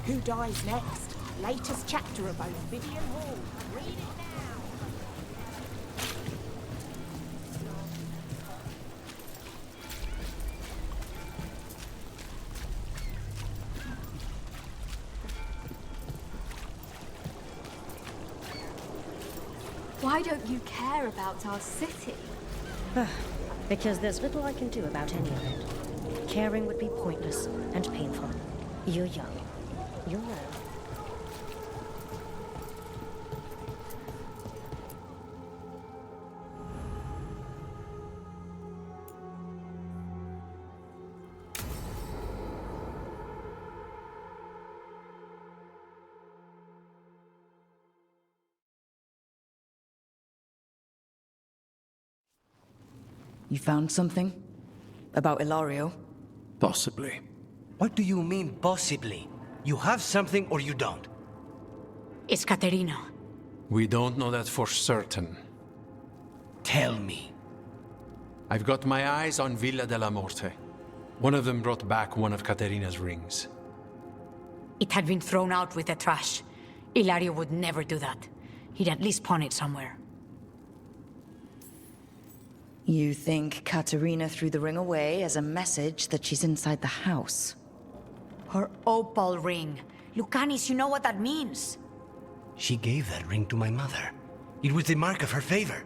Who dies next? Latest chapter of Ophidian Hall. Read it now. Why don't you care about our city? Because there's little I can do about any of it. Caring would be pointless and painful. You're young. You'll know. You found something? About Ilario? Possibly. What do you mean, possibly? You have something or you don't? It's Caterina. We don't know that for certain. Tell me. I've got my eyes on Villa della Morte. One of them brought back one of Caterina's rings. It had been thrown out with the trash. Ilario would never do that. He'd at least pawn it somewhere. You think Katerina threw the ring away as a message that she's inside the house? Her opal ring. Lucanis, you know what that means. She gave that ring to my mother. It was the mark of her favor.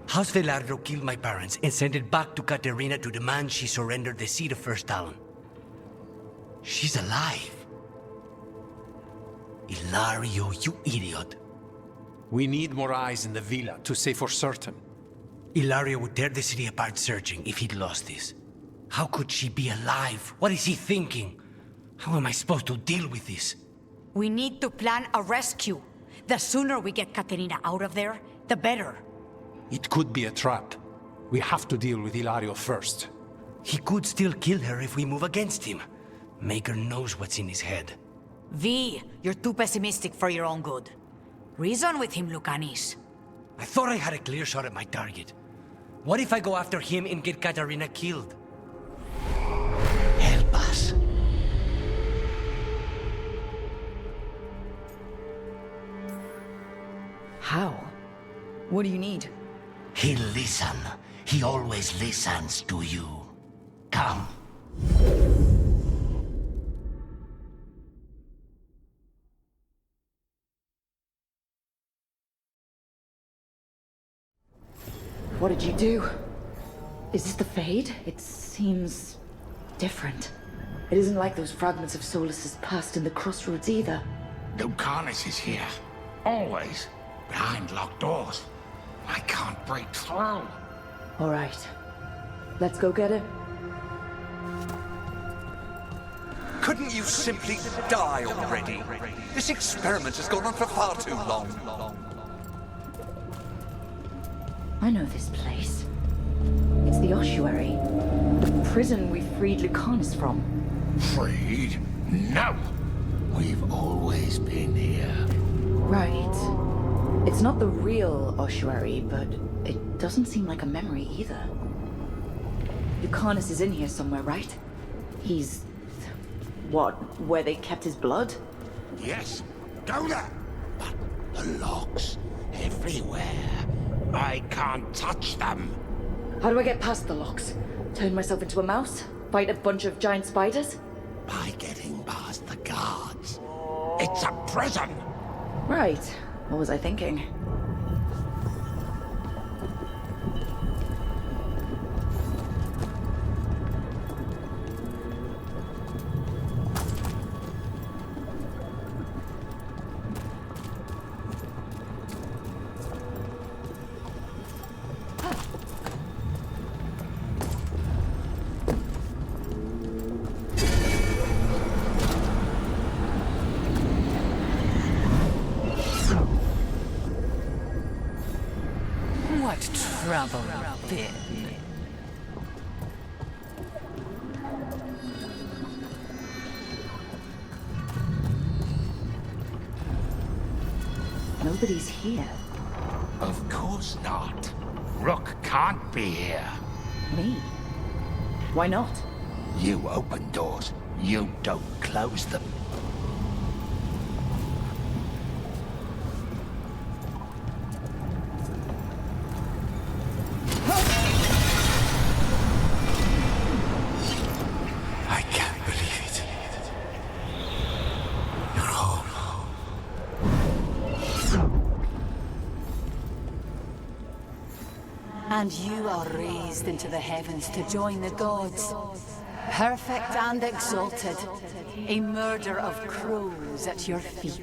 House Veilguard killed my parents and sent it back to Caterina to demand she surrender the seat of First Talon. She's alive. Ilario, you idiot. We need more eyes in the villa to say for certain. Ilario would tear the city apart searching if he'd lost this. How could she be alive? What is he thinking? How am I supposed to deal with this? We need to plan a rescue. The sooner we get Caterina out of there, the better. It could be a trap. We have to deal with Ilario first. He could still kill her if we move against him. Maker knows what's in his head. V, you're too pessimistic for your own good. Reason with him, Lucanis. I thought I had a clear shot at my target. What if I go after him and get Caterina killed? Help us. How? What do you need? He'll listen. He always listens to you. Come. What did you do? Is this the Fade? It seems different. It isn't like those fragments of Solus's past in the crossroads either. Lucanis is here. Always. Behind locked doors. I can't break through. All right. Let's go get him. Couldn't you simply die already? This experiment has gone on for far too long. I know this place. It's the ossuary. The prison we freed Lucanis from. Freed? No! We've always been here. Right. It's not the real ossuary, but it doesn't seem like a memory either. Lucanis is in here somewhere, right? He's... what, where they kept his blood? Yes, go there! But the locks, everywhere. I can't touch them. How do I get past the locks? Turn myself into a mouse? Fight a bunch of giant spiders? By getting past the guards. It's a prison! Right. What was I thinking? Trouble been. Nobody's here. Of course not. Rook can't be here. Me? Why not? You open doors. You don't close them. And you are raised into the heavens to join the gods. Perfect and exalted. A murder of crows at your feet.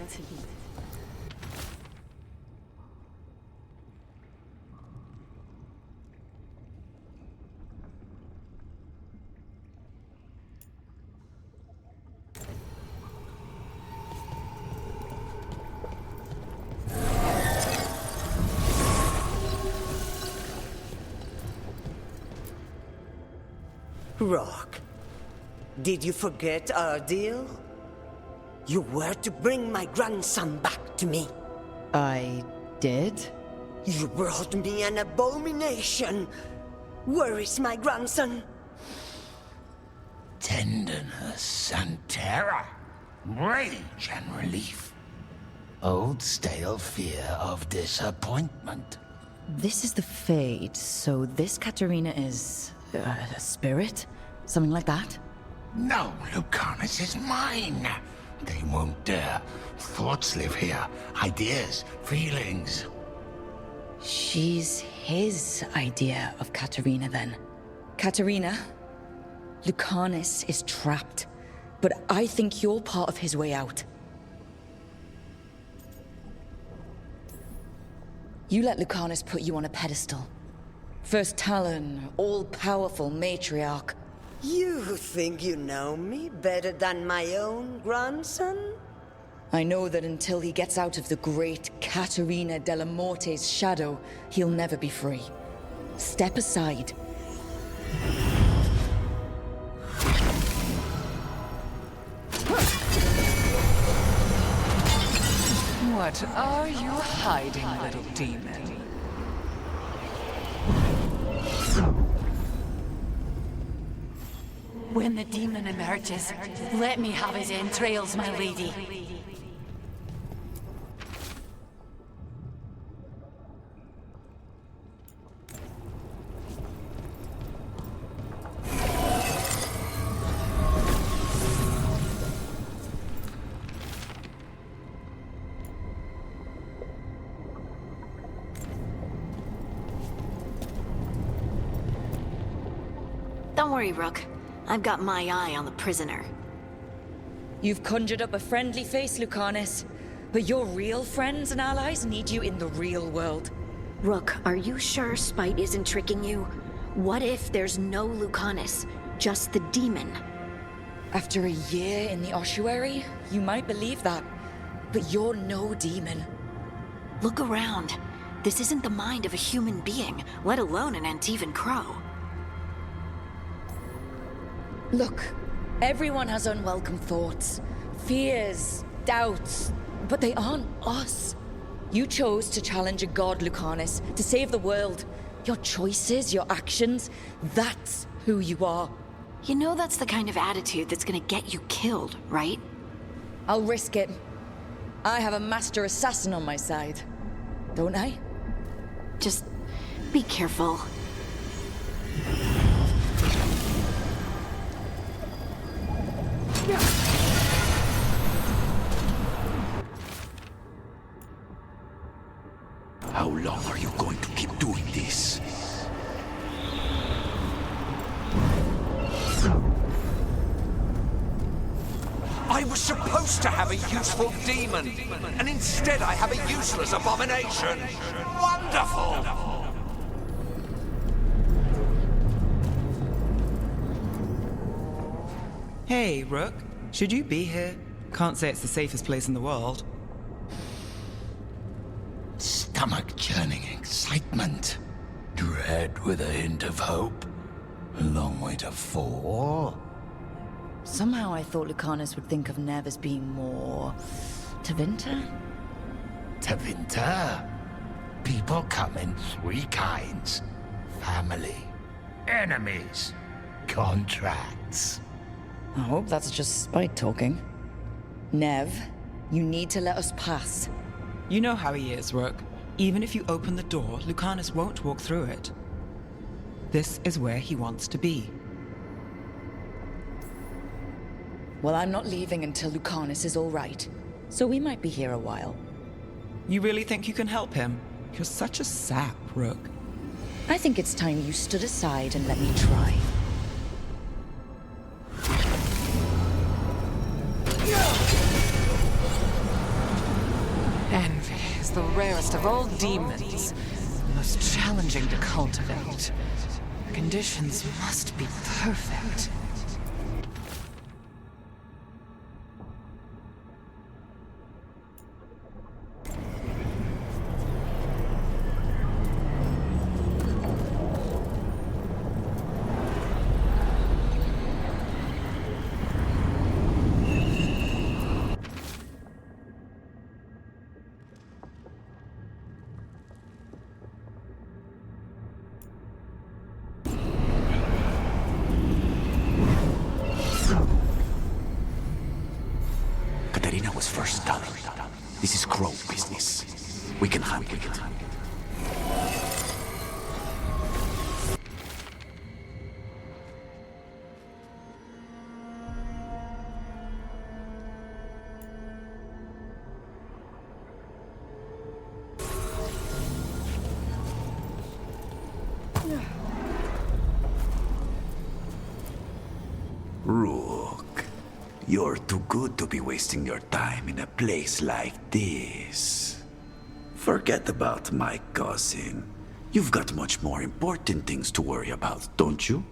Rock, did you forget our deal? You were to bring my grandson back to me. I did? You brought me an abomination. Where is my grandson? Tenderness and terror, rage and relief. Old stale fear of disappointment. This is the Fade, so this Katerina is... a spirit? Something like that? No, Lucanus is mine. They won't dare. Thoughts live here. Ideas, feelings. She's his idea of Katerina, then. Katerina, Lucanus is trapped, but I think you're part of his way out. You let Lucanus put you on a pedestal. First Talon, all-powerful matriarch. You think you know me better than my own grandson? I know that until he gets out of the great Caterina della Morte's shadow, he'll never be free. Step aside. What are you hiding, little demon? When the demon emerges, let me have his entrails, my lady. Don't worry, Rook. I've got my eye on the prisoner. You've conjured up a friendly face, Lucanus. But your real friends and allies need you in the real world. Rook, are you sure Spite isn't tricking you? What if there's no Lucanus, just the demon? After a year in the ossuary, you might believe that. But you're no demon. Look around. This isn't the mind of a human being, let alone an Antivan crow. Look, everyone has unwelcome thoughts, fears, doubts, but they aren't us. You chose to challenge a god, Lucanus, to save the world. Your choices, your actions, that's who you are. You know that's the kind of attitude that's gonna get you killed, right? I'll risk it. I have a master assassin on my side, don't I? Just be careful. How long are you going to keep doing this? I was supposed to have a useful demon, and instead I have a useless abomination. Wonderful! Hey, Rook. Should you be here? Can't say it's the safest place in the world. Stomach-churning excitement. Dread with a hint of hope. A long way to fall. Somehow I thought Lucanus would think of Nev as being more... Tevinter? Tevinter? People come in three kinds. Family, enemies, contracts. I hope that's just Spite talking. Nev, you need to let us pass. You know how he is, Rook. Even if you open the door, Lucanus won't walk through it. This is where he wants to be. Well, I'm not leaving until Lucanus is all right. So we might be here a while. You really think you can help him? You're such a sap, Rook. I think it's time you stood aside and let me try. Envy is the rarest of all demons, the most challenging to cultivate. The conditions must be perfect. Katarina was first done. This is Crow business. We can handle it. Rook, you're too good to be wasting your time in a place like this. Forget about my cousin. You've got much more important things to worry about, don't you?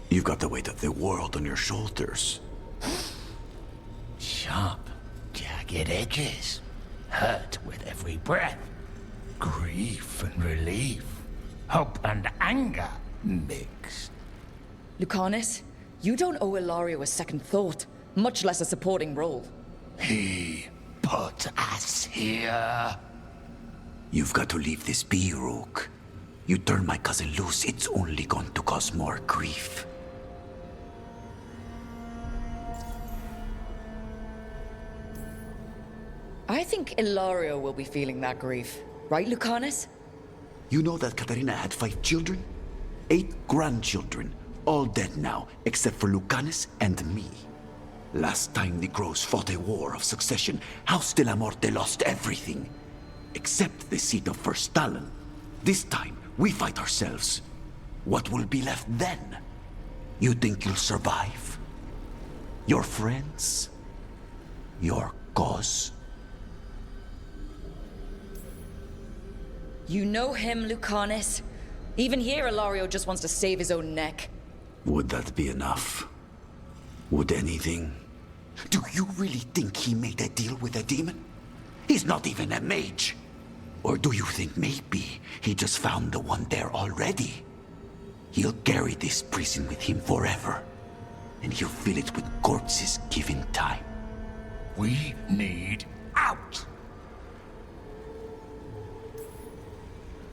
You've got the weight of the world on your shoulders. Sharp, jagged edges. Hurt with every breath. Grief and relief. Hope and anger mixed. Lucanus, you don't owe Ilario a second thought, much less a supporting role. He put us here. You've got to leave this be, Rook. You turn my cousin loose, it's only going to cause more grief. I think Ilario will be feeling that grief. Right, Lucanus? You know that Katarina had 5 children? 8 grandchildren. All dead now, except for Lucanus and me. Last time the Grows fought a war of succession, House de la Morte lost everything. Except the seat of First Talon. This time, we fight ourselves. What will be left then? You think you'll survive? Your friends? Your cause? You know him, Lucanus. Even here, Ilario just wants to save his own neck. Would that be enough? Would anything? Do you really think he made a deal with a demon? He's not even a mage. Or do you think maybe he just found the one there already? He'll carry this prison with him forever. And he'll fill it with corpses given time. We need out.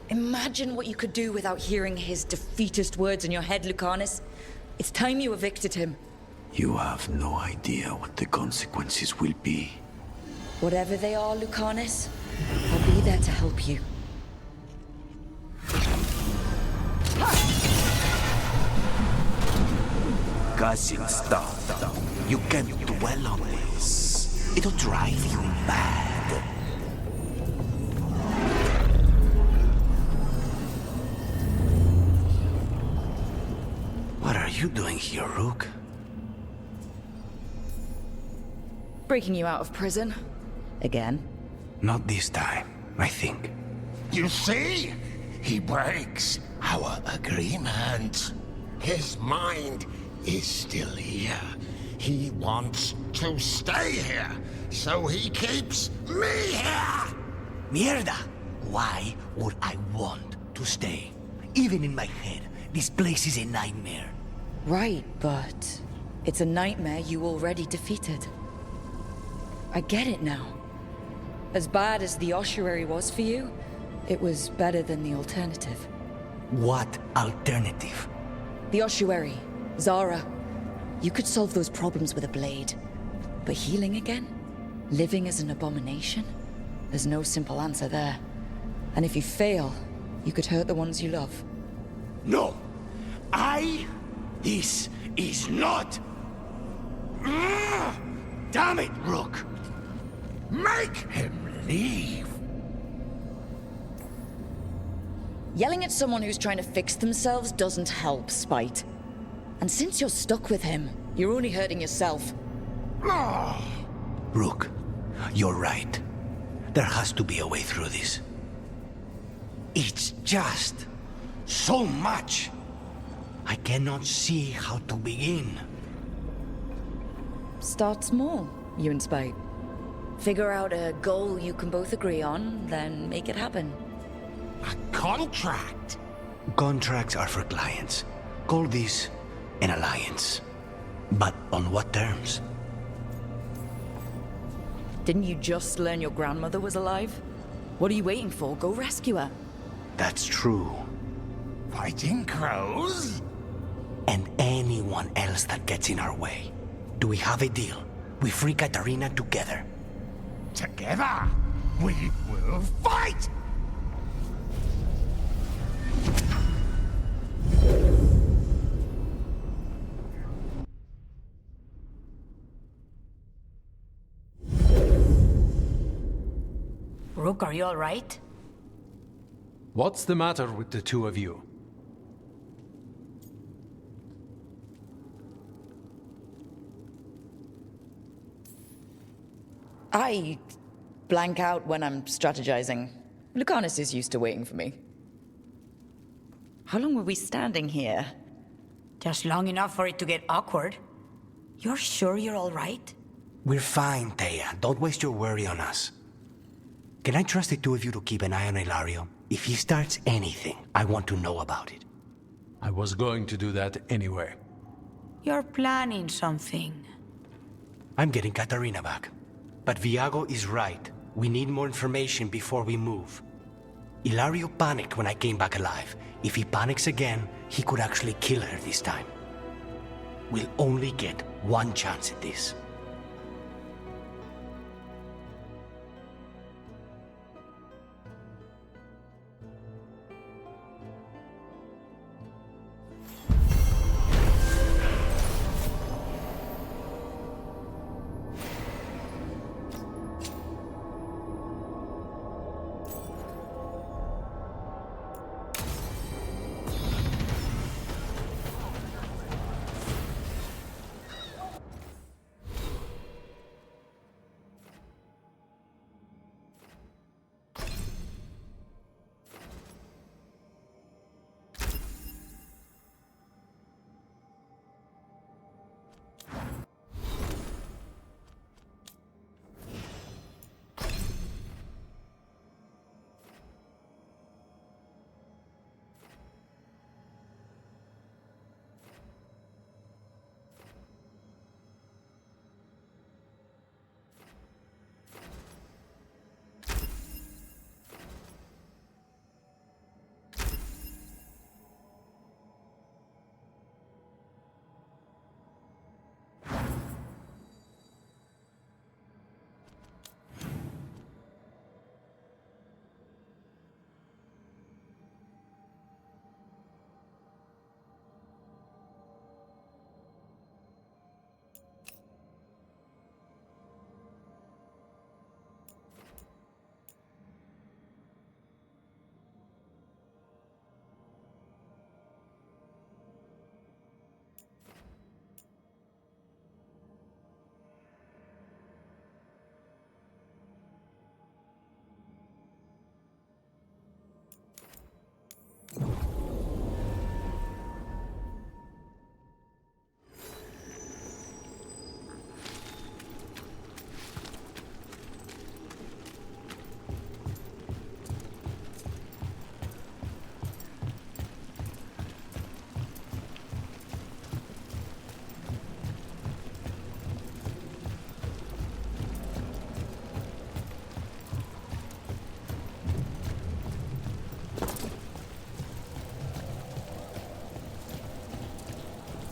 Imagine what you could do without hearing his defeatist words in your head, Lucanus. It's time you evicted him. You have no idea what the consequences will be. Whatever they are, Lucanus, I'll be there to help you. Cousin, stop. You can't dwell on this. It'll drive you mad. What are you doing here, Rook? Breaking you out of prison. Again. Not this time, I think. You see? He breaks our agreement. His mind is still here. He wants to stay here, so he keeps me here! Mierda! Why would I want to stay? Even in my head, this place is a nightmare. Right, but it's a nightmare you already defeated. I get it now. As bad as the ossuary was for you, it was better than the alternative. What alternative? The ossuary, Zara. You could solve those problems with a blade. But healing again? Living as an abomination? There's no simple answer there. And if you fail, you could hurt the ones you love. No! This is not... Damn it, Rook! Make him leave! Yelling at someone who's trying to fix themselves doesn't help, Spite. And since you're stuck with him, you're only hurting yourself. Rook, you're right. There has to be a way through this. It's just so much. I cannot see how to begin. Start small, you and Spite. Figure out a goal you can both agree on, then make it happen. A contract? Contracts are for clients. Call this an alliance. But on what terms? Didn't you just learn your grandmother was alive? What are you waiting for? Go rescue her. That's true. Fighting crows? And anyone else that gets in our way. Do we have a deal? We free Katarina together. Together, we will fight! Rook, are you all right? What's the matter with the two of you? I blank out when I'm strategizing. Lucanus is used to waiting for me. How long were we standing here? Just long enough for it to get awkward. You're sure you're all right? We're fine, Thea. Don't waste your worry on us. Can I trust the two of you to keep an eye on Ilario? If he starts anything, I want to know about it. I was going to do that anyway. You're planning something. I'm getting Katarina back. But Viago is right. We need more information before we move. Ilario panicked when I came back alive. If he panics again, he could actually kill her this time. We'll only get one chance at this.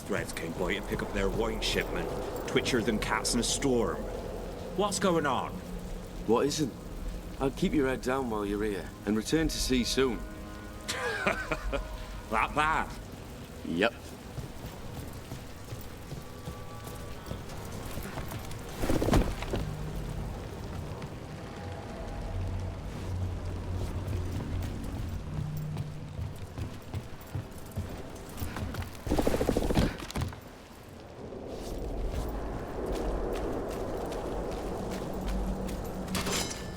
Threads came by to pick up their wine shipment, twitchier than cats in a storm. What's going on? What isn't? I'll keep your head down while you're here, and return to sea soon. That bad? Yep.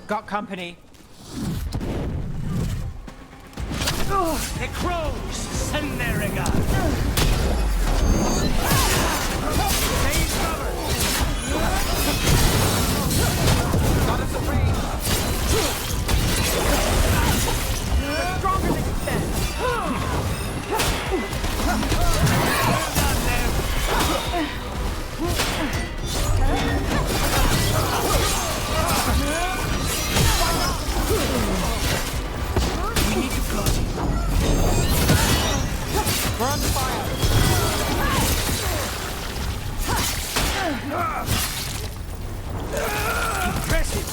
Got company. The crows! Send their regard! Take cover! Got us a range! We're stronger than you said! We need to cut. We're on fire! Impressive.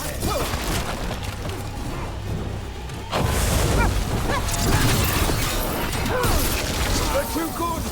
We're too good!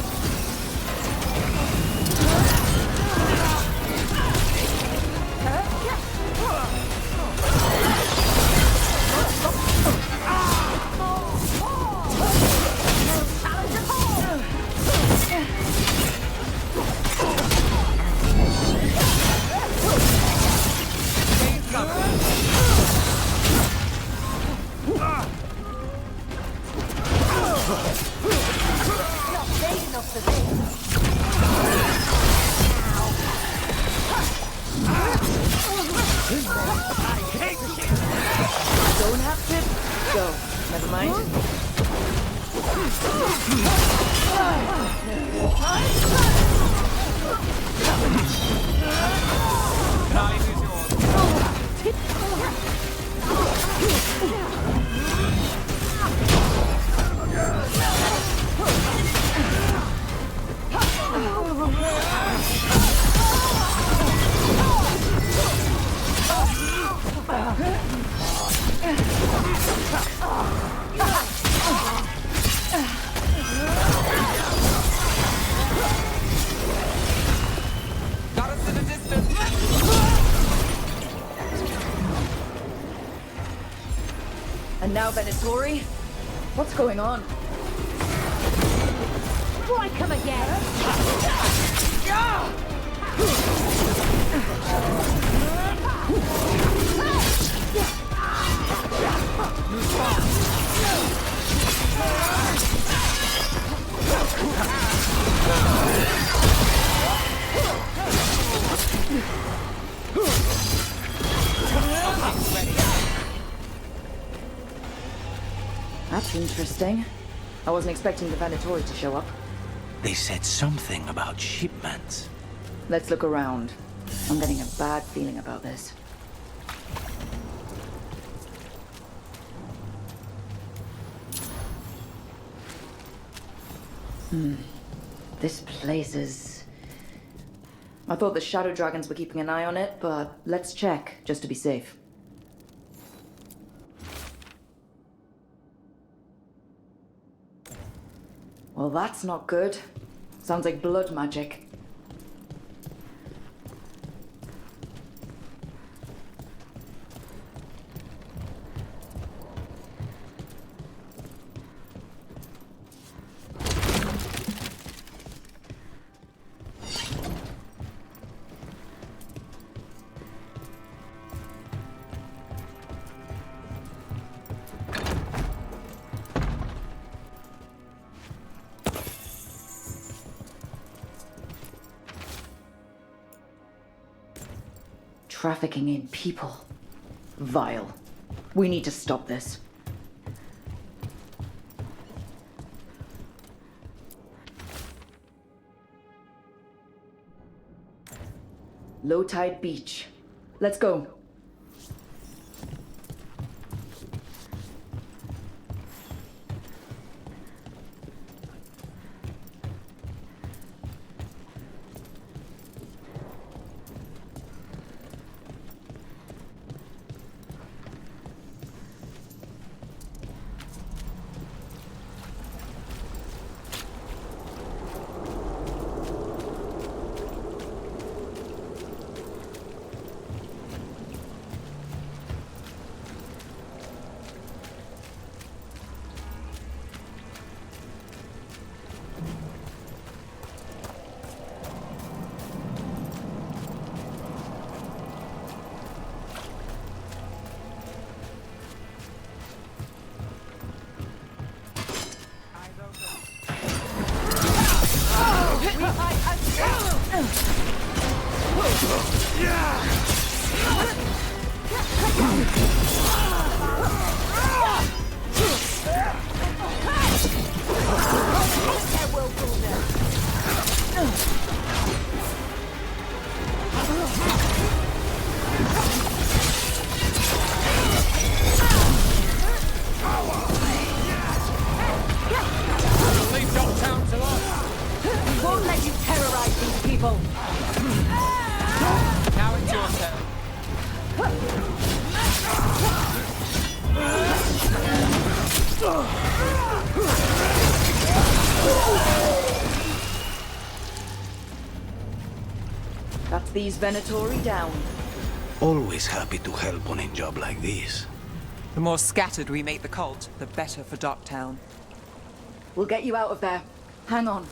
Don't have to go. Never mind. Got us in the distance! And now Venatori? What's going on? Why come again? That's interesting. I wasn't expecting the Venatori to show up. They said something about shipments. Let's look around. I'm getting a bad feeling about this. This place is... I thought the Shadow Dragons were keeping an eye on it, but let's check, just to be safe. Well, that's not good. Sounds like blood magic. Trafficking in people. Vile. We need to stop this. Low tide beach. Let's go. That's these Venatori down. Always happy to help on a job like this. The more scattered we make the cult, the better for Darktown. We'll get you out of there. Hang on.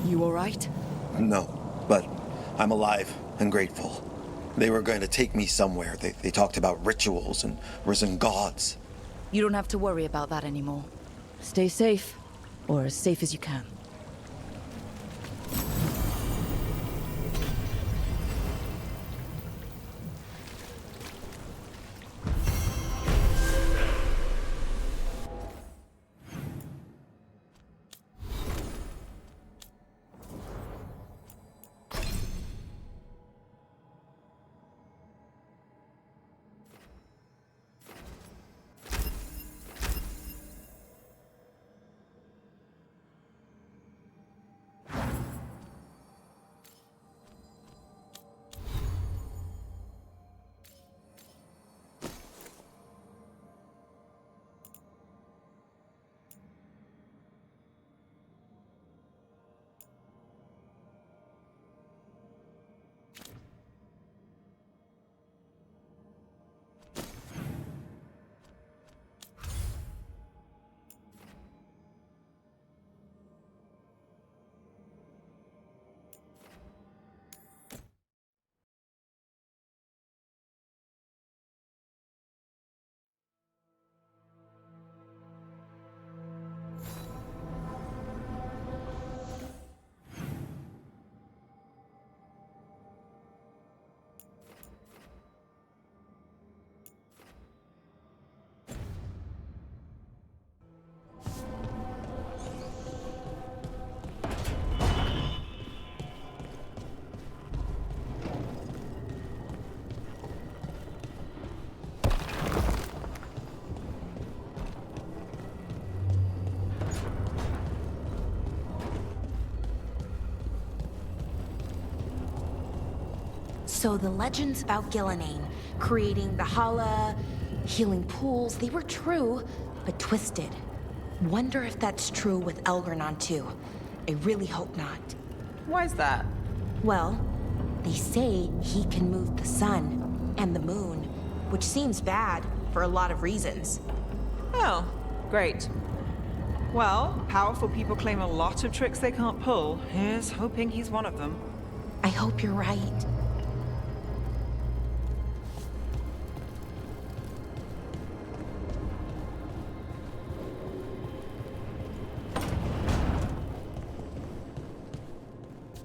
You all right? No, but I'm alive and grateful. They were going to take me somewhere. They talked about rituals and risen gods. You don't have to worry about that anymore. Stay safe, or as safe as you can. So the legends about Gillenane, creating the Hala, healing pools, they were true, but twisted. Wonder if that's true with Elgernon too. I really hope not. Why's that? Well, they say he can move the sun and the moon, which seems bad for a lot of reasons. Oh, great. Well, powerful people claim a lot of tricks they can't pull. Here's hoping he's one of them. I hope you're right.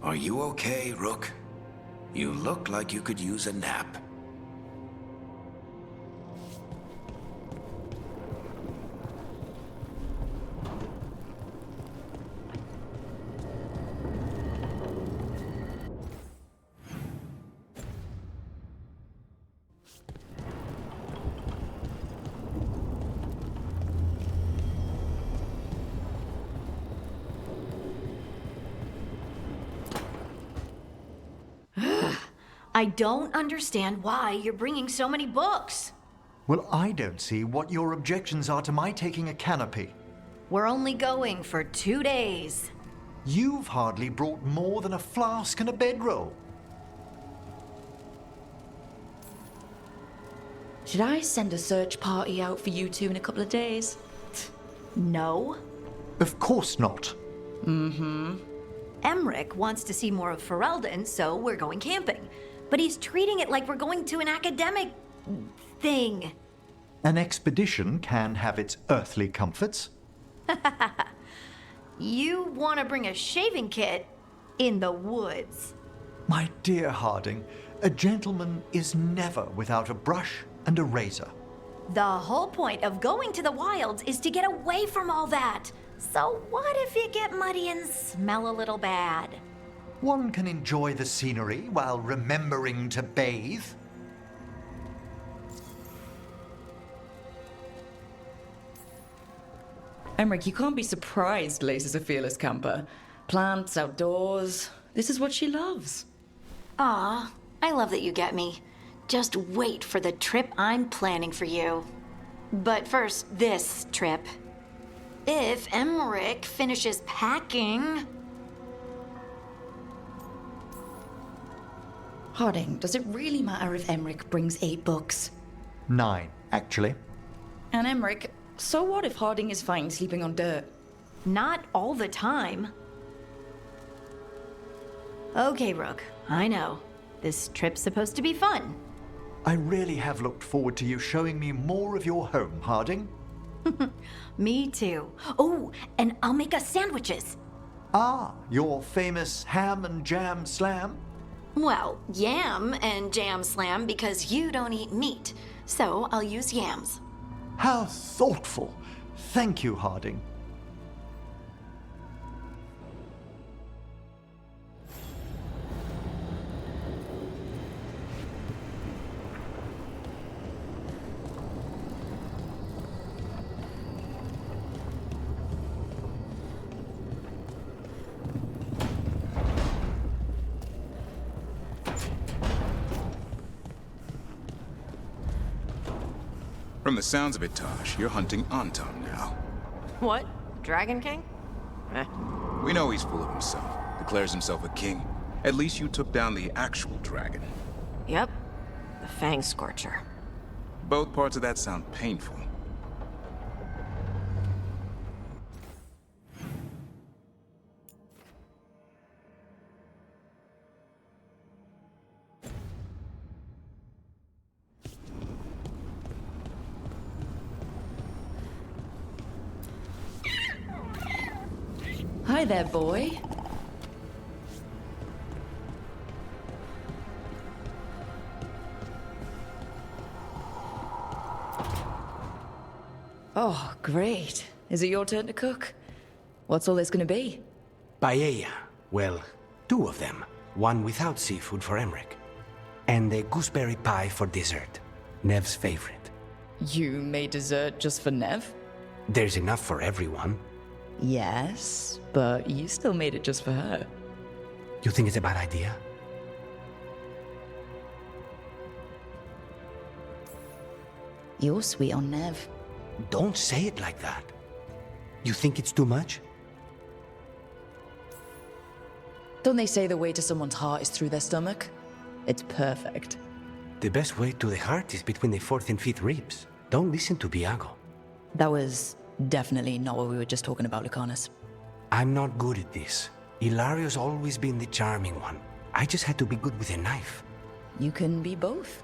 Are you okay, Rook? You look like you could use a nap. I don't understand why you're bringing so many books. Well, I don't see what your objections are to my taking a canopy. We're only going for 2 days. You've hardly brought more than a flask and a bedroll. Should I send a search party out for you two in a couple of days? No. Of course not. Mm-hmm. Emmerich wants to see more of Ferelden, so we're going camping. But he's treating it like we're going to an academic thing. An expedition can have its earthly comforts. You want to bring a shaving kit in the woods. My dear Harding, a gentleman is never without a brush and a razor. The whole point of going to the wilds is to get away from all that. So what if you get muddy and smell a little bad? One can enjoy the scenery while remembering to bathe. Emmerich, you can't be surprised Lace is a fearless camper. Plants, outdoors. This is what she loves. Aw, I love that you get me. Just wait for the trip I'm planning for you. But first, this trip. If Emmerich finishes packing... Harding, does it really matter if Emmerich brings 8 books? 9, actually. And Emmerich, so what if Harding is fine sleeping on dirt? Not all the time. Okay, Rook, I know. This trip's supposed to be fun. I really have looked forward to you showing me more of your home, Harding. Me too. Oh, and I'll make us sandwiches. Ah, your famous ham and jam slam? Well, yam and jam slam because you don't eat meat. So I'll use yams. How thoughtful. Thank you, Harding. From the sounds of it, Tosh, you're hunting Anton now. What? Dragon King? Eh. We know he's full of himself, declares himself a king. At least you took down the actual dragon. Yep. The Fang Scorcher. Both parts of that sound painful. Hi there, boy. Oh, great. Is it your turn to cook? What's all this gonna be? Paella. Well, 2 of them. One without seafood for Emmerich. And a gooseberry pie for dessert. Nev's favorite. You made dessert just for Nev? There's enough for everyone. Yes, but you still made it just for her. You think it's a bad idea? You're sweet on Nev. Don't say it like that. You think it's too much? Don't they say the way to someone's heart is through their stomach? It's perfect. The best way to the heart is between the 4th and 5th ribs. Don't listen to Biago. That was definitely not what we were just talking about, Lucanus. I'm not good at this. Hilario's always been the charming one. I just had to be good with a knife. You can be both.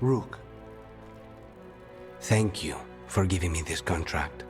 Rook, thank you for giving me this contract.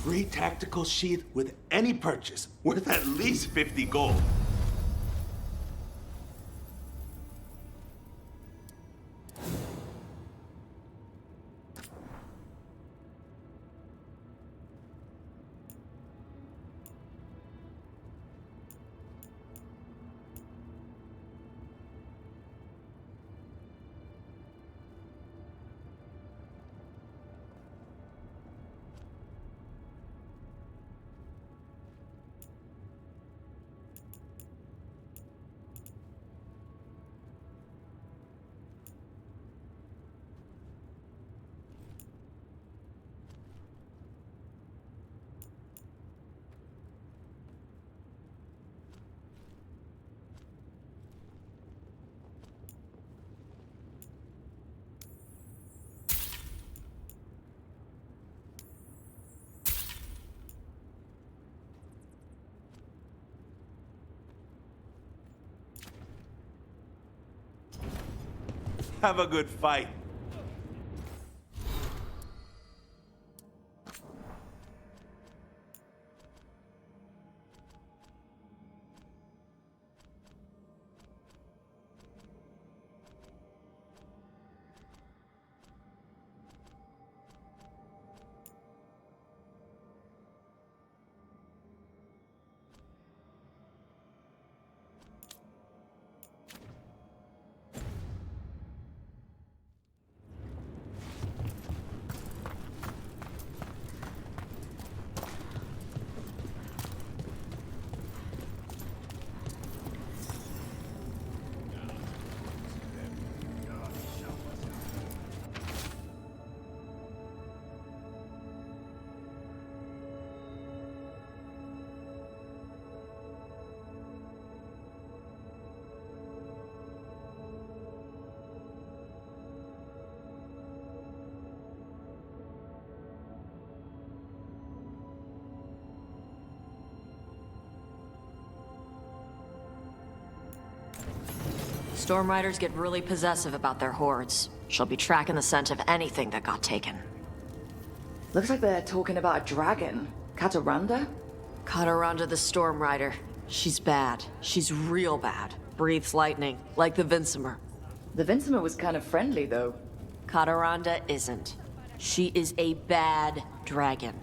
free tactical sheath with any purchase, worth at least 50 gold. Have a good fight. Storm Riders get really possessive about their hordes. She'll be tracking the scent of anything that got taken. Looks like they're talking about a dragon. Kataranda? Kataranda the Storm Rider. She's bad. She's real bad. Breathes lightning, like the Vincimer. The Vincimer was kind of friendly, though. Kataranda isn't. She is a bad dragon.